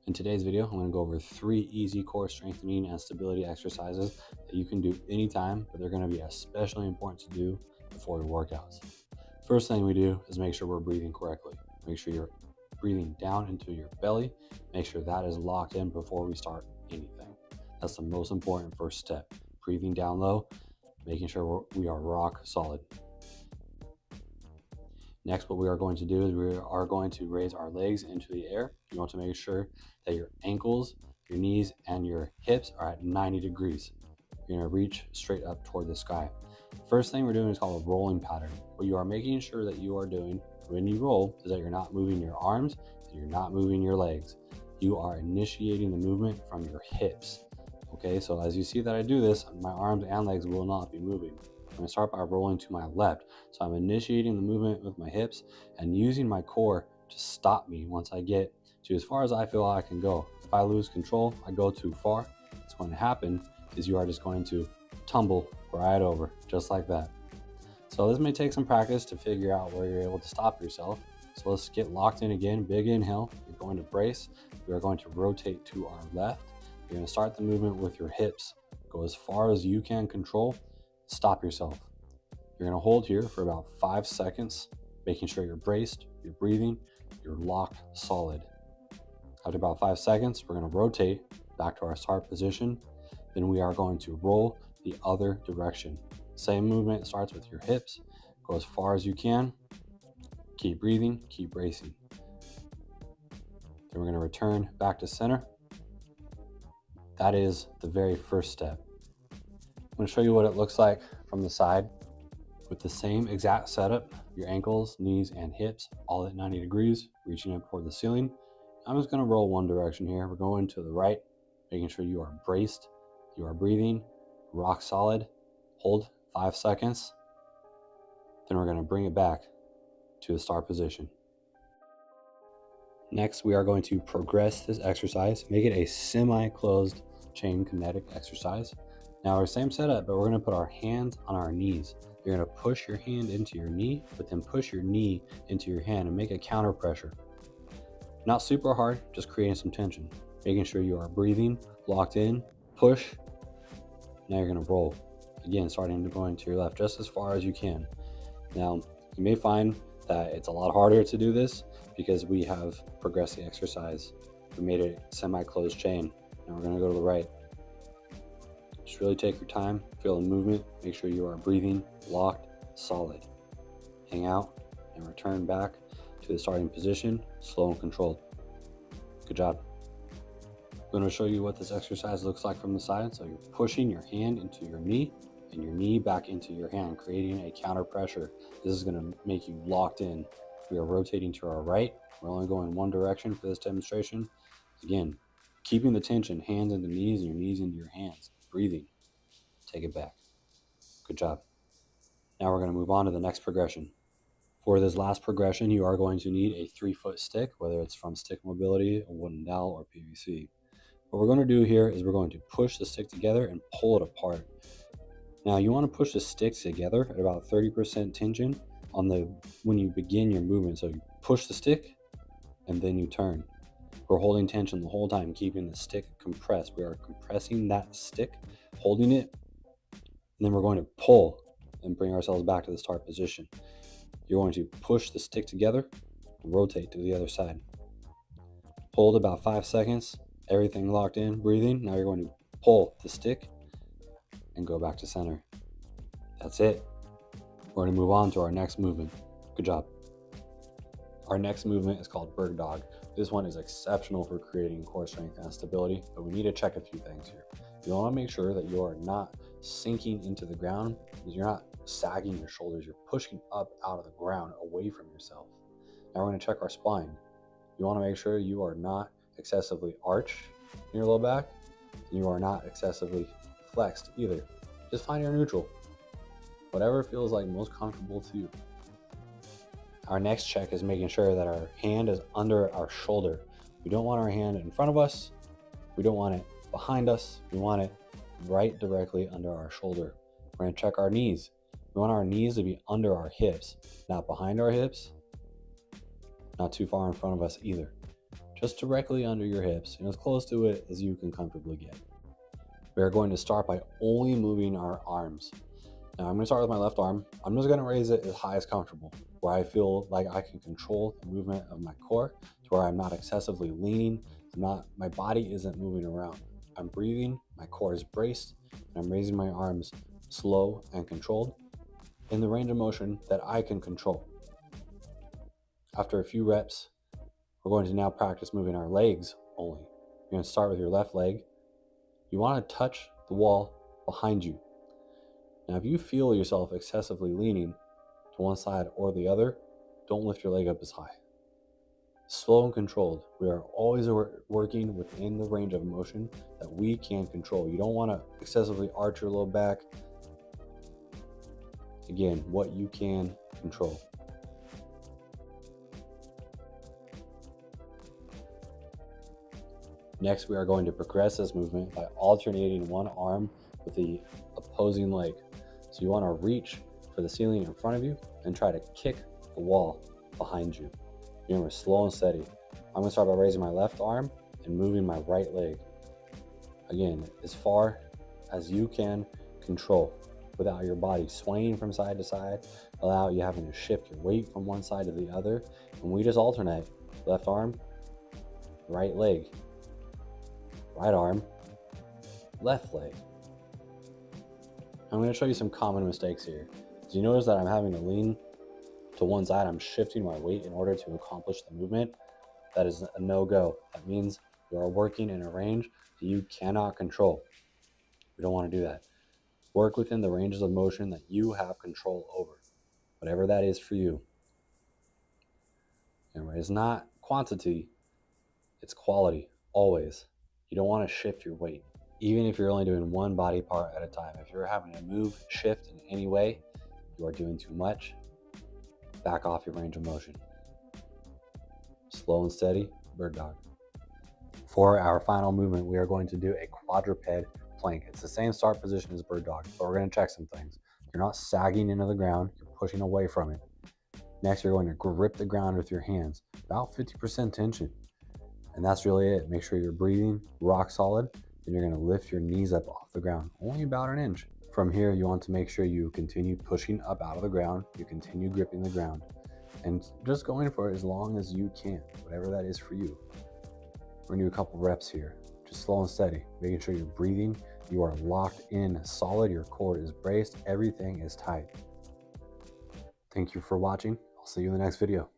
In today's video, I'm going to go over 3 easy core strengthening and stability exercises that you can do anytime, but they're going to be especially important to do before your workouts. First thing we do is make sure we're breathing correctly. Make sure you're breathing down into your belly. Make sure that is locked in before we start anything. That's the most important first step. Breathing down low, making sure we are rock solid. Next, what we are going to do is we are going to raise our legs into the air. You want to make sure that your ankles, your knees, and your hips are at 90 degrees. You're gonna reach straight up toward the sky. First thing we're doing is called a rolling pattern. What you are making sure that you are doing when you roll is that you're not moving your arms and you're not moving your legs. You are initiating the movement from your hips. Okay, so as you see that I do this, my arms and legs will not be moving. I'm going to start by rolling to my left. So I'm initiating the movement with my hips and using my core to stop me once I get to as far as I feel I can go. If I lose control, I go too far, what's going to happen is you are just going to tumble right over, just like that. So this may take some practice to figure out where you're able to stop yourself. So let's get locked in again. Big inhale. You're going to brace. We are going to rotate to our left. You're going to start the movement with your hips. Go as far as you can control. Stop yourself. You're going to hold here for about 5 seconds, making sure you're braced, you're breathing, you're locked solid. After about 5 seconds, we're going to rotate back to our start position. Then we are going to roll the other direction. Same movement starts with your hips. Go as far as you can. Keep breathing, keep bracing. Then we're going to return back to center. That is the very first step. I'm going to show you what it looks like from the side with the same exact setup, your ankles, knees, and hips all at 90 degrees, reaching up toward the ceiling. I'm just going to roll one direction here. We're going to the right, making sure you are braced, you are breathing, rock solid. Hold 5 seconds. Then we're going to bring it back to the start position. Next, we are going to progress this exercise, make it a semi-closed chain kinetic exercise. Now our same setup, but we're going to put our hands on our knees. You're going to push your hand into your knee, but then push your knee into your hand and make a counter pressure. Not super hard, just creating some tension. Making sure you are breathing, locked in, push. Now you're going to roll. Again, starting to go into your left just as far as you can. Now, you may find that it's a lot harder to do this because we have progressed the exercise. We made it semi-closed chain. Now we're going to go to the right. Just really take your time, feel the movement, make sure you are breathing, locked, solid. Hang out and return back to the starting position, slow and controlled. Good job. I'm going to show you what this exercise looks like from the side. So you're pushing your hand into your knee and your knee back into your hand, creating a counter pressure. This is going to make you locked in. We are rotating to our right. We're only going one direction for this demonstration. Again, keeping the tension, hands into knees and your knees into your hands. Breathing. Take it back. Good job. Now we're going to move on to the next progression. For this last progression, you are going to need a 3-foot stick, whether it's from Stick Mobility, a wooden dowel, or PVC. What we're going to do here is we're going to push the stick together and pull it apart. Now you want to push the sticks together at about 30% tension when you begin your movement. So you push the stick and then you turn. We're holding tension the whole time, keeping the stick compressed. We are compressing that stick, holding it, and then we're going to pull and bring ourselves back to the start position. You're going to push the stick together, rotate to the other side. Hold about 5 seconds, everything locked in, breathing. Now you're going to pull the stick and go back to center. That's it. We're going to move on to our next movement. Good job. Our next movement is called bird dog. This one is exceptional for creating core strength and stability, but we need to check a few things here. You want to make sure that you are not sinking into the ground, because you're not sagging your shoulders, you're pushing up out of the ground away from yourself. Now we're going to check our spine. You want to make sure you are not excessively arched in your low back, and you are not excessively flexed either. Just find your neutral. Whatever feels like most comfortable to you. Our next check is making sure that our hand is under our shoulder. We don't want our hand in front of us. We don't want it behind us. We want it right directly under our shoulder. We're going to check our knees. We want our knees to be under our hips, not behind our hips, not too far in front of us either. just directly under your hips and as close to it as you can comfortably get. We are going to start by only moving our arms. Now I'm going to start with my left arm. I'm just going to raise it as high as comfortable, where I feel like I can control the movement of my core to where I'm not excessively leaning, my body isn't moving around. I'm breathing, my core is braced, and I'm raising my arms slow and controlled in the range of motion that I can control. After a few reps, we're going to now practice moving our legs only. You're going to start with your left leg. You want to touch the wall behind you. Now, if you feel yourself excessively leaning to one side or the other, don't lift your leg up as high. Slow and controlled. We are always working within the range of motion that we can control. You don't want to excessively arch your low back. Again, what you can control. Next, we are going to progress this movement by alternating one arm with the opposing leg. So you want to reach for the ceiling in front of you and try to kick the wall behind you. Remember, slow and steady. I'm going to start by raising my left arm and moving my right leg. Again, as far as you can control without your body swaying from side to side, without you having to shift your weight from one side to the other. And we just alternate left arm, right leg, right arm, left leg. I'm going to show you some common mistakes here. Do you notice that I'm having to lean to one side? I'm shifting my weight in order to accomplish the movement. That is a no-go. That means you are working in a range that you cannot control. We don't want to do that. Work within the ranges of motion that you have control over, whatever that is for you. Remember, it's not quantity, it's quality, always. You don't want to shift your weight, even if you're only doing one body part at a time. If you're having to move, shift in any way, you are doing too much. Back off your range of motion. Slow and steady, bird dog. For our final movement, we are going to do a quadruped plank. It's the same start position as bird dog, but we're going to check some things. You're not sagging into the ground, you're pushing away from it. Next, you're going to grip the ground with your hands, about 50% tension. And that's really it. Make sure you're breathing rock solid. Then you're going to lift your knees up off the ground, only about an inch. From here, you want to make sure you continue pushing up out of the ground. You continue gripping the ground and just going for it as long as you can, whatever that is for you. We're going to do a couple reps here, just slow and steady, making sure you're breathing. You are locked in solid. Your core is braced. Everything is tight. Thank you for watching. I'll see you in the next video.